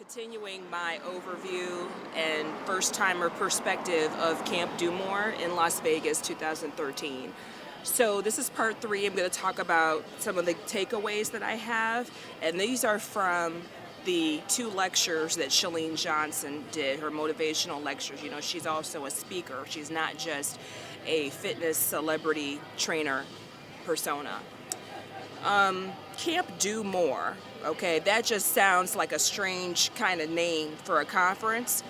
continuing my overview and first-timer perspective of Camp Do More in Las Vegas 2013. So this is part 3. I'm going to talk about some of the takeaways that I have, and these are from the 2 lectures that Chalene Johnson did, her motivational lectures. You know, she's also a speaker. She's not just a fitness celebrity trainer persona. Camp Do More, okay, that just sounds like a strange kind of name for a conference.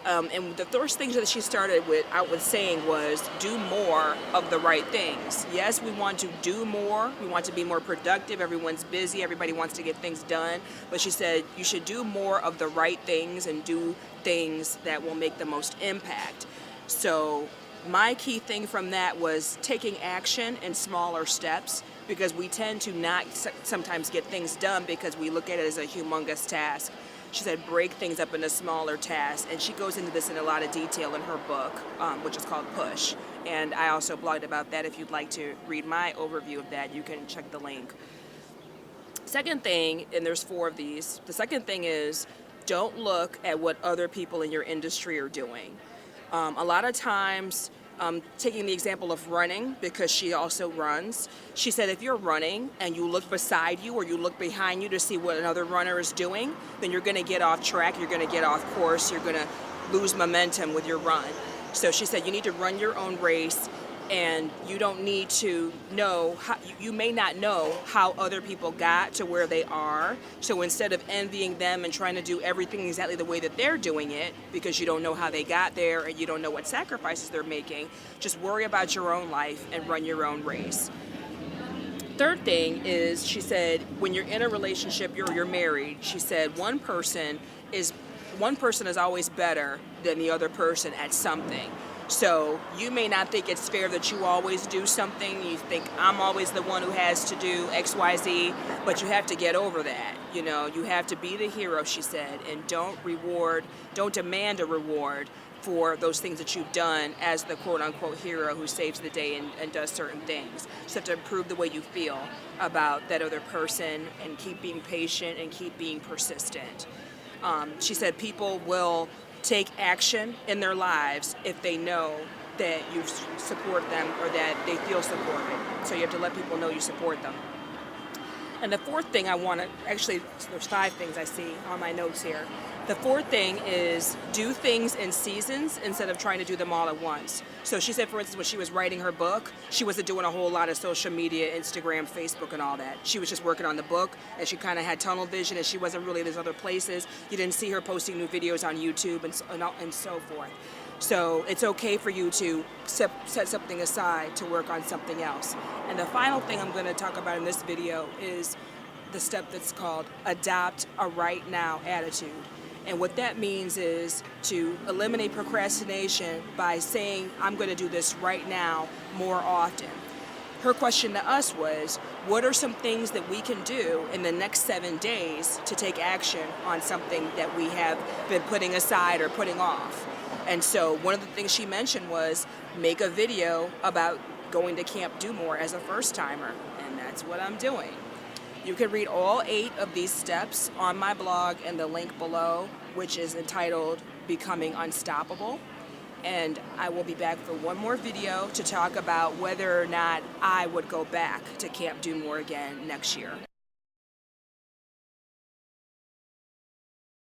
And the first thing that she started out with saying was, do more of the right things. Yes, we want to do more. We want to be more productive. Everyone's busy. Everybody wants to get things done. But she said, you should do more of the right things and do things that will make the most impact. So my key thing from that was taking action in smaller steps, because we tend to not sometimes get things done because we look at it as a humongous task. She said break things up into smaller tasks, and she goes into this in a lot of detail in her book, which is called Push. And I also blogged about that. If you'd like to read my overview of that, you can check the link. Second thing, and there's 4 of these, the second thing is don't look at what other people in your industry are doing. A lot of times, taking the example of running, because she also runs, she said if you're running and you look beside you or you look behind you to see what another runner is doing, then you're going to get off track, you're going to get off course, you're going to lose momentum with your run. So she said you need to run your own race, and you don't need to know how, you may not know how other people got to where they are. So instead of envying them and trying to do everything exactly the way that they're doing it, because you don't know how they got there and you don't know what sacrifices they're making, just worry about your own life and run your own race. Third thing is, she said, when you're in a relationship, you're married, she said one person is always better than the other person at something. So you may not think it's fair that you always do something. You think I'm always the one who has to do X, Y, Z, but you have to get over that. You know, you have to be the hero, she said, and don't demand a reward for those things that you've done as the quote-unquote hero who saves the day and does certain things. You just have to improve the way you feel about that other person and keep being patient and keep being persistent. She said people will take action in their lives if they know that you support them or that they feel supported. So you have to let people know you support them. And the 4th thing I want to, actually there's 5 things I see on my notes here. The 4th thing is do things in seasons instead of trying to do them all at once. So she said, for instance, when she was writing her book, she wasn't doing a whole lot of social media, Instagram, Facebook, and all that. She was just working on the book, and she kind of had tunnel vision, and she wasn't really, there's other places. You didn't see her posting new videos on YouTube and so forth. So it's okay for you to set something aside to work on something else. And the final thing I'm going to talk about in this video is the step that's called adopt a right now attitude. And what that means is to eliminate procrastination by saying, I'm going to do this right now more often. Her question to us was, what are some things that we can do in the next 7 days to take action on something that we have been putting aside or putting off? And so one of the things she mentioned was make a video about going to Camp Do More as a first-timer, and that's what I'm doing. You can read all 8 of these steps on my blog in the link below, which is entitled Becoming Unstoppable. And I will be back for one more video to talk about whether or not I would go back to Camp Do More again next year.